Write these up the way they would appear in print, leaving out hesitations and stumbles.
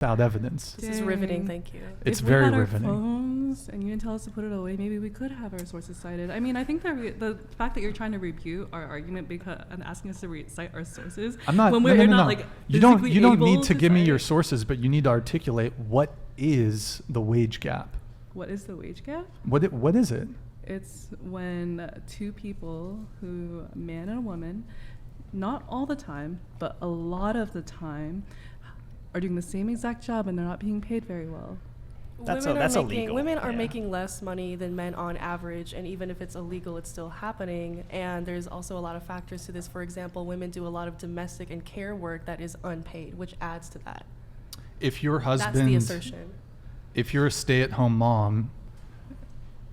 without evidence. This is riveting, thank you. It's if very we had riveting. Our phones and you didn't tell us to put it away, maybe we could have our sources cited. I mean, I think that the fact that you're trying to refute our argument and asking us to cite our sources I'm not. when No, we're no, no, not no. like You don't able need to give me cite your it. sources, but you need to articulate what is the wage gap. What is the wage gap? What is it? It's when two people who, a man and a woman, not all the time, but a lot of the time, are doing the same exact job and they're not being paid very well. That's illegal. Women are making less money than men on average, and even if it's illegal, it's still happening. And there's also a lot of factors to this. For example, women do a lot of domestic and care work that is unpaid, which adds to that. If your husband, that's the assertion. If you're a stay-at-home mom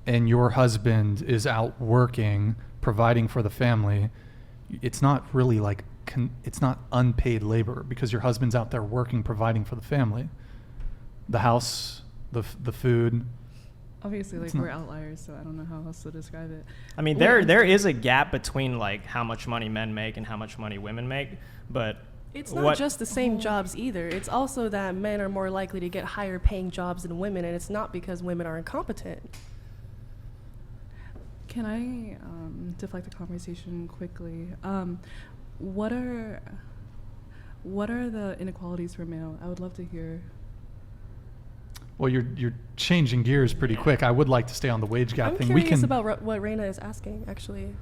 and your husband is out working, providing for the family, it's not really like it's not unpaid labor because your husband's out there working, providing for the family, the house, the food. Obviously, like, we're outliers, so I don't know how else to describe it. I mean, there is a gap between like how much money men make and how much money women make, but it's not just the same jobs either. It's also that men are more likely to get higher paying jobs than women, and it's not because women are incompetent. Can I deflect the conversation quickly? What are the inequalities for male? I would love to hear. Well, you're changing gears pretty quick. I would like to stay on the wage gap I'm thing. curious about what Reina is asking, actually.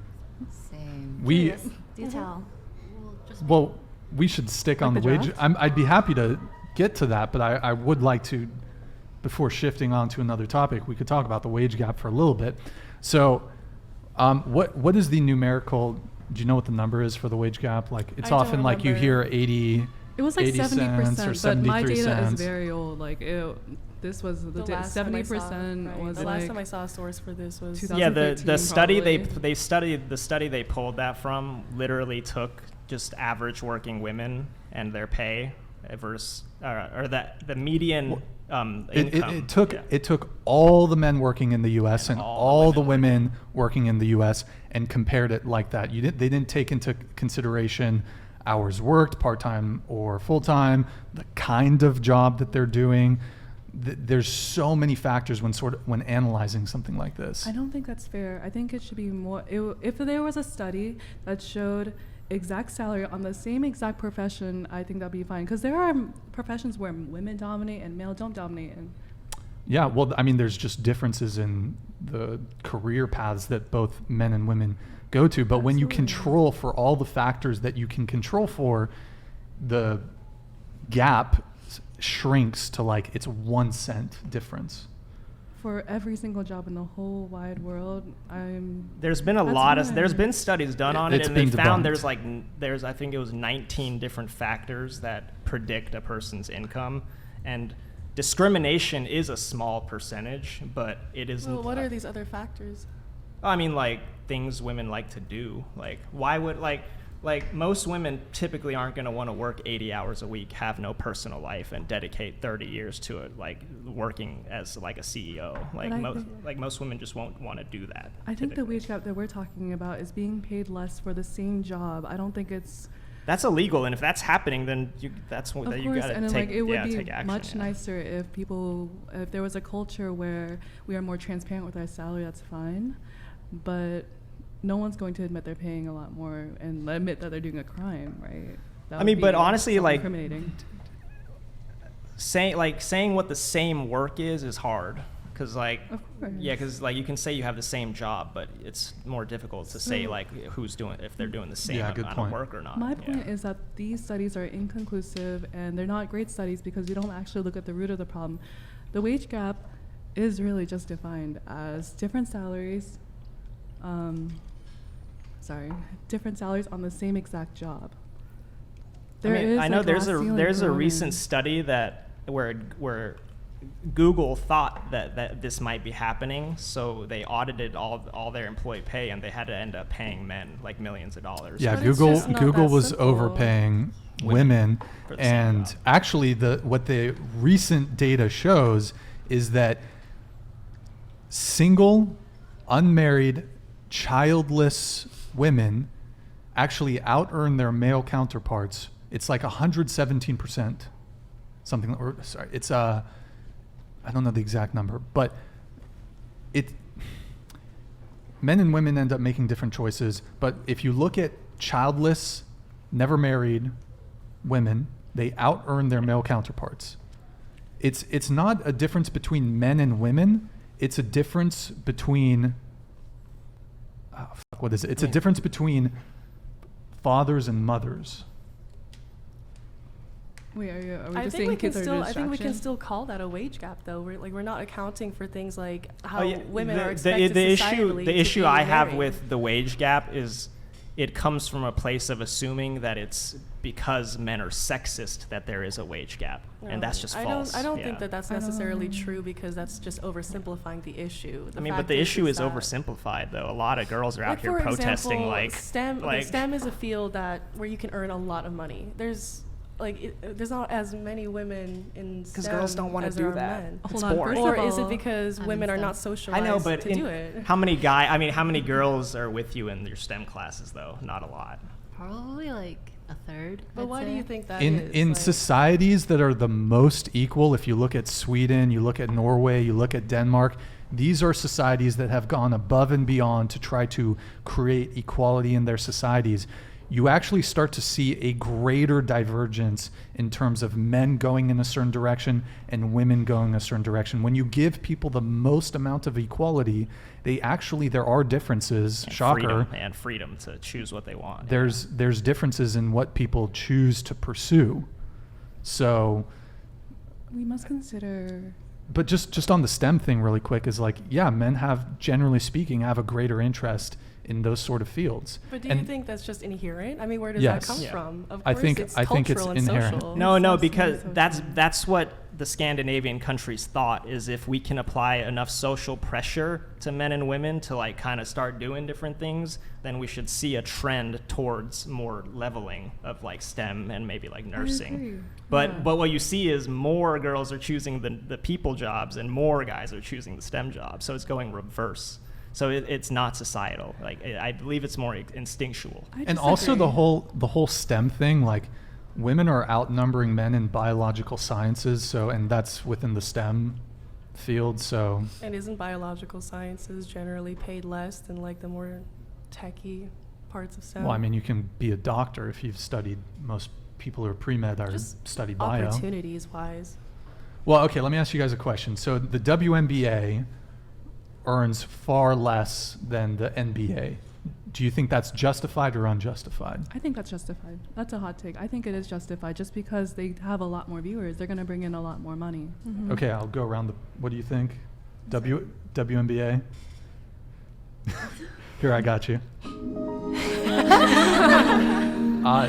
Same. We Do tell. well, we should stick on the wage. I'd be happy to get to that, but I would like to, before shifting on to another topic, we could talk about the wage gap for a little bit. So, what is the numerical? Do you know what the number is for the wage gap? Like, it's often like you hear 80. It was like 70%, but my data cents. is very old. Like, this was the 70% was the like last time I saw a source for this was 2013. The study probably. the study they pulled that from literally took just average working women and their pay versus or that the median income. It took all the men working in the U.S. and all the women working in the U.S. and compared it like that. They didn't take into consideration hours worked, part-time or full-time, the kind of job that they're doing. There's so many factors when analyzing something like this. I don't think that's fair. I think it should be more. If there was a study that showed exact salary on the same exact profession, I think that'd be fine. Because there are professions where women dominate and male don't dominate. And yeah, well, I mean, there's just differences in the career paths that both men and women go to. But when you control for all the factors that you can control for, the gap shrinks to like it's 1 cent difference. For every single job in the whole wide world, there's been studies done on it, and they found there's I think it was 19 different factors that predict a person's income, and discrimination is a small percentage, but it isn't. Well, what are these other factors? I mean, like things women like to do. Like, why would like most women typically aren't going to want to work 80 hours a week, have no personal life, and dedicate 30 years to it, like working as like a CEO. Like most women just won't want to do that. I think the wage gap that we're talking about is being paid less for the same job. I don't think it's. That's illegal, and if that's happening, then you got to take like it would be action. Much nicer if there was a culture where we are more transparent with our salary. That's fine, but no one's going to admit they're paying a lot more and admit that they're doing a crime, right? I mean, but honestly, like incriminating. saying what the same work is hard, because because like you can say you have the same job, but it's more difficult to say like if they're doing the same amount of work or not. My point is that these studies are inconclusive and they're not great studies because you don't actually look at the root of the problem. The wage gap is really just defined as different salaries. Different salaries on the same exact job. I know there's a recent study that where Google thought that this might be happening, so they audited all their employee pay, and they had to end up paying men like millions of dollars. Yeah, Google was overpaying women, and actually what the recent data shows is that single, unmarried, childless women actually out-earn their male counterparts. It's like 117%. something, or sorry, it's I don't know the exact number, but men and women end up making different choices. But if you look at childless, never married women, they out earn their male counterparts. It's not a difference between men and women. It's a difference between what is it? It's a difference between fathers and mothers. Wait, are we I just think saying we can kids are still. I distraction? think we can still call that a wage gap, though. We're not accounting for things like how Oh, yeah, women are the expected societally the to issue be I have married. with the wage gap is it comes from a place of assuming that it's because men are sexist that there is a wage gap, and that's just false. I don't Yeah. think that that's necessarily true, because that's just oversimplifying the issue. I mean, but the issue is oversimplified, though. A lot of girls are out here for protesting, example, like STEM. like STEM is a field where you can earn a lot of money. There's not as many women in STEM because girls don't want to as there do are that. men. It's Hold on, boring. first Or of is it all, because I'm women in are STEM. not socialized I know, but to do it? how many girls are with you in your STEM classes, though? Not a lot. Probably like a third. But I'd why do say. you think that is? In Like, societies that are the most equal, if you look at Sweden, you look at Norway, you look at Denmark, these are societies that have gone above and beyond to try to create equality in their societies. You actually start to see a greater divergence in terms of men going in a certain direction and women going a certain direction. When you give people the most amount of equality, there are differences. And Shocker. freedom to choose what they want. There's differences in what people choose to pursue. So, We must consider. but just on the STEM thing really quick is like, yeah, men generally speaking, have a greater interest in those sort of fields. But do And you think that's just inherent? I mean, where does Yes. that come Yeah. from? Of I course, think- it's I think it's cultural and inherent. social. No, It's because absolutely that's what the Scandinavian countries thought, is if we can apply enough social pressure to men and women to like kind of start doing different things, then we should see a trend towards more leveling of like STEM and maybe like agree. nursing. But Yeah. what you see is more girls are choosing the people jobs and more guys are choosing the STEM jobs. So it's going reverse. So it's not societal. Like I believe it's more instinctual. I And also disagree. the whole STEM thing, like women are outnumbering men in biological sciences, and that's within the STEM field. So And isn't biological sciences generally paid less than like the more techie parts of STEM? well, I mean, you can be a doctor if you've studied. Most people who are pre-med are Just study bio. opportunities wise. Well, okay, let me ask you guys a question. So the WNBA earns far less than the NBA. Do you think that's justified or unjustified? I think that's justified. That's a hot take. I think it is justified just because they have a lot more viewers. They're going to bring in a lot more money. Okay, I'll go around what do you think? WNBA? Here, I got you.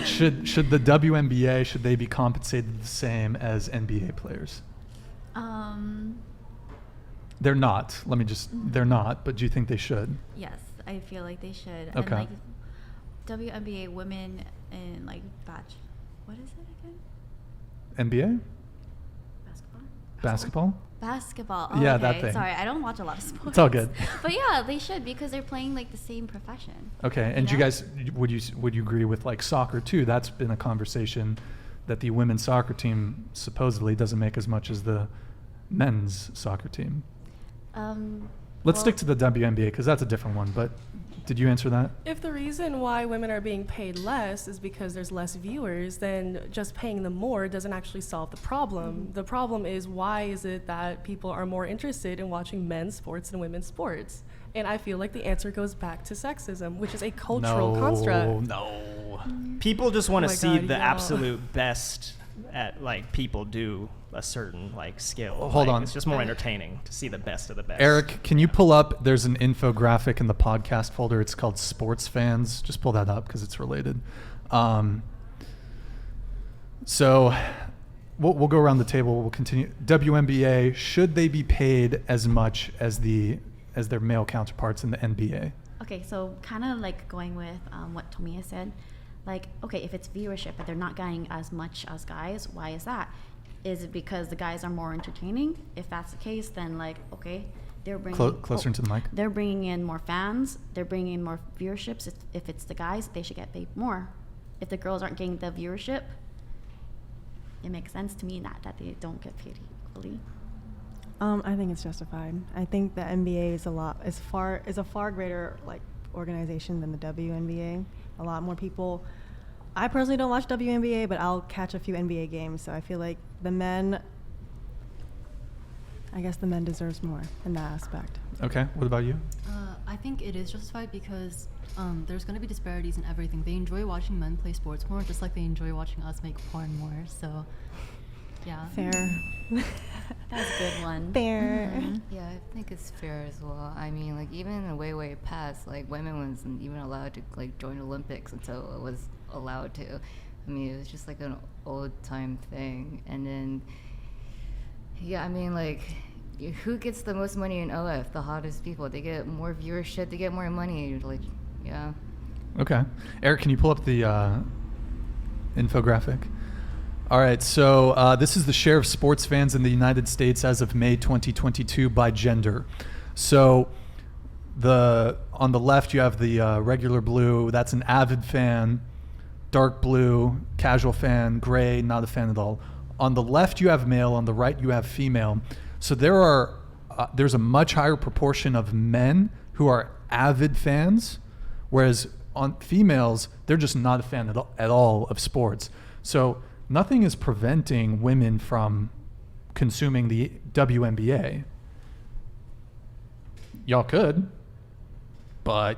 Should the WNBA, should they be compensated the same as NBA players? They're not. They're not, but do you think they should? Yes, I feel like they should. Okay. And like WNBA women in like what is it again? NBA? Basketball? Basketball? Basketball. Oh, Yeah, okay. that thing. Sorry, I don't watch a lot of sports. It's all good. But yeah, they should because they're playing like the same profession. Okay, and You you know? guys, would you agree with like soccer too? That's been a conversation that the women's soccer team supposedly doesn't make as much as the men's soccer team. Let's stick to the WNBA because that's a different one. But did you answer that? If the reason why women are being paid less is because there's less viewers, then just paying them more doesn't actually solve the problem. The problem is, why is it that people are more interested in watching men's sports than women's sports? And I feel like the answer goes back to sexism, which is a cultural construct. No. People just want Oh to my see God, the y'all. absolute best at like people do a certain like skill. Hold Like, on. It's just more entertaining to see the best of the best. Eric, can you pull up? There's an infographic in the podcast folder. It's called Sports Fans. Just pull that up because it's related. So we'll go around the table. We'll continue. WNBA, should they be paid as much as their male counterparts in the NBA? Okay, so kind of like going with what Tomiya said, like, okay, if it's viewership but they're not getting as much as guys, why is that? Is it because the guys are more entertaining? If that's the case, then like, okay, they're bringing Closer into the mic. They're bringing in more fans. They're bringing in more viewerships. If it's the guys, they should get paid more. If the girls aren't getting the viewership, it makes sense to me that they don't get paid equally. I think it's justified. I think the NBA is a far greater like organization than the WNBA. A lot more people. I personally don't watch WNBA, but I'll catch a few NBA games. So I feel like the men deserves more in that aspect. Okay, what about you? I think it is justified because there's going to be disparities in everything. They enjoy watching men play sports more, just like they enjoy watching us make porn more. So, yeah. Fair. That's a good one. Fair. Yeah, I think it's fair as well. I mean, like, even in the way past, like, women wasn't even allowed to, like, join Olympics until it was allowed to. I mean, it was just, like, an old-time thing. And then, yeah, I mean, like, who gets the most money in OF? The hottest people. They get more viewership, they get more money. Like, yeah. Okay. Eric, can you pull up the infographic? All right, so this is the share of sports fans in the United States as of May 2022 by gender. So on the left, you have the regular blue. That's an avid fan. Dark blue, casual fan. Gray, not a fan at all. On the left, you have male. On the right, you have female. So there's a much higher proportion of men who are avid fans, whereas on females, they're just not a fan at all of sports. So nothing is preventing women from consuming the WNBA. Y'all could, but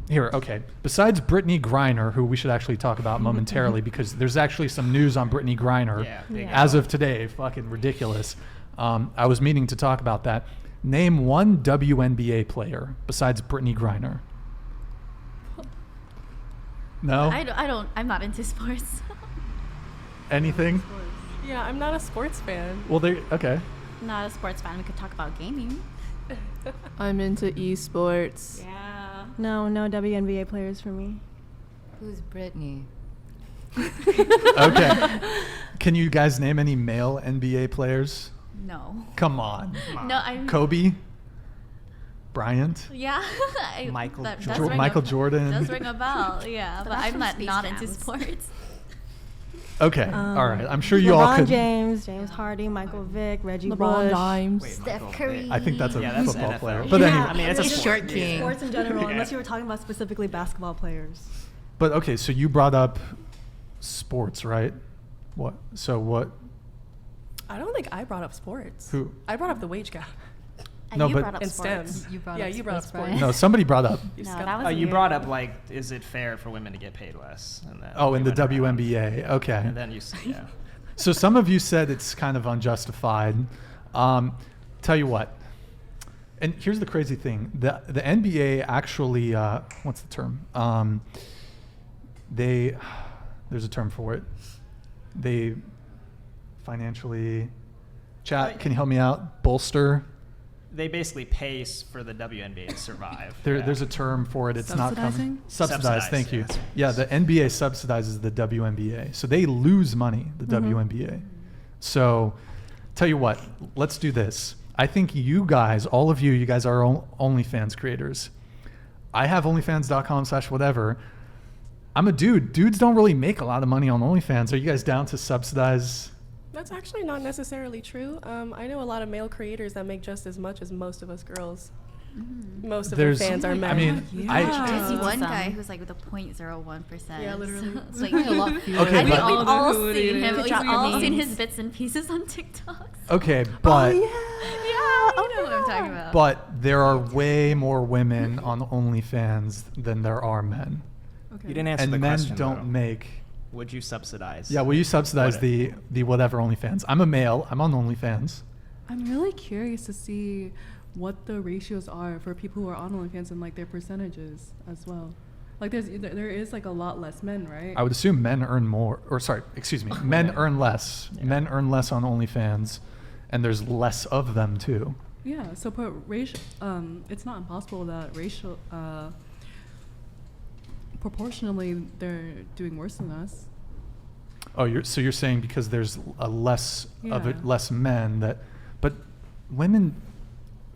here, okay. Besides Brittany Griner, who we should actually talk about momentarily, because there's actually some news on Brittany Griner as of today. Fucking ridiculous. I was meaning to talk about that. Name one WNBA player besides Brittany Griner. No? I'm not into sports. Anything? Yeah, I'm not a sports fan. Well, okay. Not a sports fan. We could talk about gaming. I'm into esports. Yeah. No WNBA players for me. Who's Brittany? Okay. Can you guys name any male NBA players? No. Come on. No, I'm. Kobe? Bryant? Yeah. Michael that Jordan. does ring Michael a, Jordan? Does ring a bell, yeah. But But that's I'm from not, Space not into Jams. sports. Okay. All right. I'm sure you all LeBron could. James Harden, Michael Vick, Reggie LeBron Bush. James. Wait, Steph Michael Curry. Vick. I think that's a Yeah, that's football NFL. player. Yeah. But Yeah. anyway. I mean, it's a It's sport. short king. Sports in general, Yeah. unless you were talking about specifically basketball players. But okay, so you brought up sports, right? What? So what? I don't think I brought up sports. Who? I brought up the wage gap No, you but- brought up and sports. STEM. You brought yeah, up you brought up sports, sports. Brian. No, somebody brought up. You No, skipped that was Oh, you weird. brought up, like, is it fair for women to get paid less? And then Oh, in we the went around. WNBA. Okay. And then yeah. So some of you said it's kind of unjustified. Tell you what. And here's the crazy thing: the NBA actually, what's the term? There's a term for it. They financially, chat. Can you help me out? Bolster. They basically pay for the WNBA to survive. There's a term for it. It's not coming. Subsidizing? Subsidized. Thank you. Subsidized, Yeah, the NBA subsidizes the WNBA, so they lose money. The WNBA. So, tell you what. Let's do this. I think you guys, all of you guys are OnlyFans creators. I have OnlyFans.com/whatever. I'm a dude. Dudes don't really make a lot of money on OnlyFans. Are you guys down to subsidize? That's actually not necessarily true. I know a lot of male creators that make just as much as most of us girls. Most of their fans are men. I mean, I see Yeah. one Some. guy who's like with a 0.01%. Yeah, literally. So it's like Probably a lot fewer. Okay, I think but- we've all Who would seen eat him. it? We've Drop your all seen names. his bits and pieces on TikTok. okay, but Yeah, you know what I'm talking about. but there are way more women on OnlyFans than there are men. Okay. You didn't answer And the men question. don't though. make. Would you subsidize? Yeah, will you subsidize What- the whatever OnlyFans? I'm a male. I'm on OnlyFans. I'm really curious to see what the ratios are for people who are on OnlyFans and like their percentages as well. Like there is like a lot less men, right? I would assume men earn more, or sorry, excuse me, men earn less. Yeah. Men earn less on OnlyFans, and there's less of them too. Yeah, so but racial, it's not impossible that racial, proportionally, they're doing worse than us. Oh, you're saying because there's a less of it, Yeah. less men that, but women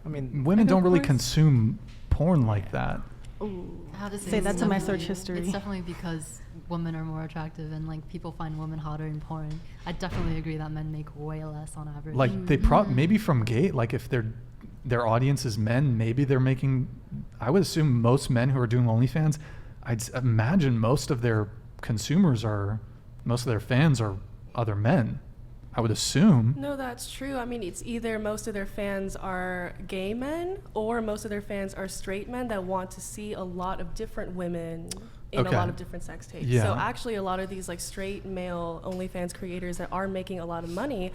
I mean, women Like, don't of really course- consume porn like that. I have to Say it's that to my definitely- search history. It's definitely because women are more attractive and like people find women hotter in porn. I definitely agree that men make way less on average. Like they maybe from gay, like if their audience is men, maybe they're making, I would assume most men who are doing OnlyFans, I'd imagine most of their fans are other men. I would assume. No, that's true. I mean, it's either most of their fans are gay men or most of their fans are straight men that want to see a lot of different women in Okay. a lot of different sex tapes. Yeah. So actually a lot of these like straight male OnlyFans creators that are making a lot of money,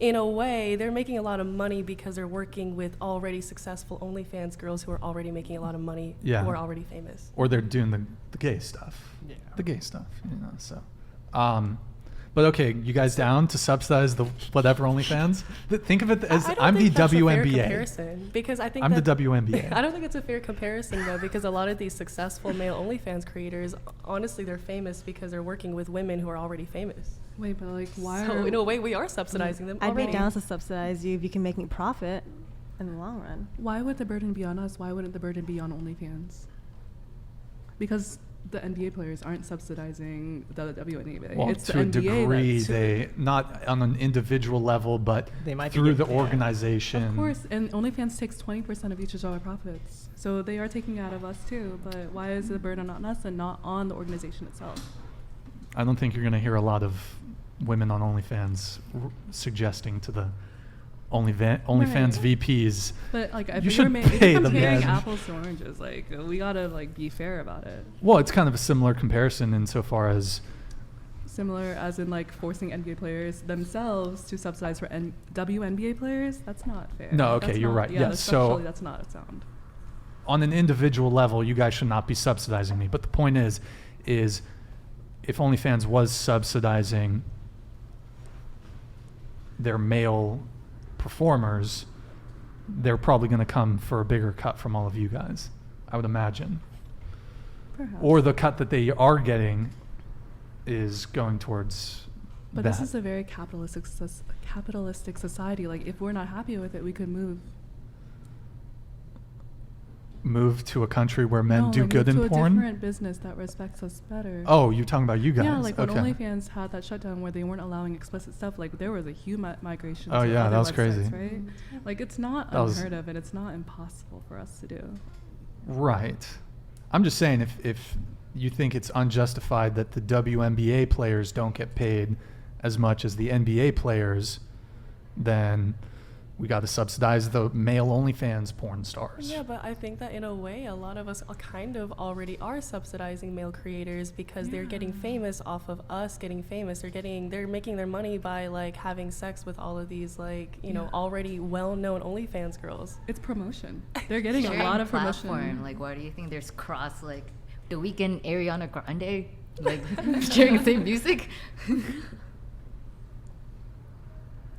in a way, they're making a lot of money because they're working with already successful OnlyFans girls who are already making a lot of money, Yeah. who are already famous. Or they're doing the gay stuff. Yeah. The gay stuff, so. But okay, you guys down to subsidize the whatever OnlyFans? Think of it as I don't I'm the think that's a fair WNBA. comparison, because I think I'm the that- WNBA. I don't think it's a fair comparison though, because a lot of these successful male OnlyFans creators, honestly, they're famous because they're working with women who are already famous. Wait, but like, why So are in a way, we are subsidizing them I'd already. be down to subsidize you if you can make me profit in the long run. why would the burden be on us? Why wouldn't the burden be on OnlyFans? Because the NBA players aren't subsidizing the WNBA. Well, it's to the a NBA degree, that's they not on an individual level, but They might be through the getting- yeah. organization. Of course, and OnlyFans takes 20% of each of our profits. So they are taking out of us too, but why is the burden on us and not on the organization itself? I don't think you're going to hear a lot of women on OnlyFans suggesting to the OnlyFans Right. VPs. But like, if You you're, should if pay you're the comparing men. apples to oranges, like we gotta like be fair about it. Well, it's kind of a similar comparison insofar as Similar as in like forcing NBA players themselves to subsidize for WNBA players. That's not fair. No, okay, That's you're not- right. Yeah, Yes, so- structurally, that's not sound. on an individual level, you guys should not be subsidizing me. But the point is if OnlyFans was subsidizing their male performers, they're probably going to come for a bigger cut from all of you guys, I would imagine. Perhaps. Or the cut that they are getting is going towards But that. this is a very capitalistic society. Like, if we're not happy with it, we could move. Move to a country where men No, do like, good move in to a porn? different business that respects us better. Oh, you're talking about you guys. Yeah, like when okay. OnlyFans had that shutdown where they weren't allowing explicit stuff, like there was a huge migration. Oh, to yeah, other that was websites, crazy. right? Like it's not That was- unheard of, and it's not impossible for us to do. Right. I'm just saying if you think it's unjustified that the WNBA players don't get paid as much as the NBA players, then we got to subsidize the male OnlyFans porn stars. Yeah, but I think that in a way, a lot of us kind of already are subsidizing male creators because they're getting famous off of us getting famous. They're making their money by like having sex with all of these like, you know, already well-known OnlyFans girls. It's promotion. They're getting a Sharing lot of platform. promotion. Like, why do you think there's cross like The Weeknd, Ariana Grande, like sharing the same music?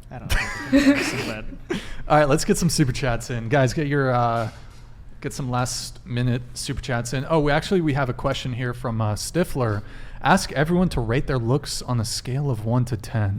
I don't know. But All right, let's get some super chats in. Guys, get some last minute super chats in. Oh, we have a question here from Stifler. Ask everyone to rate their looks on a scale of 1 to 10.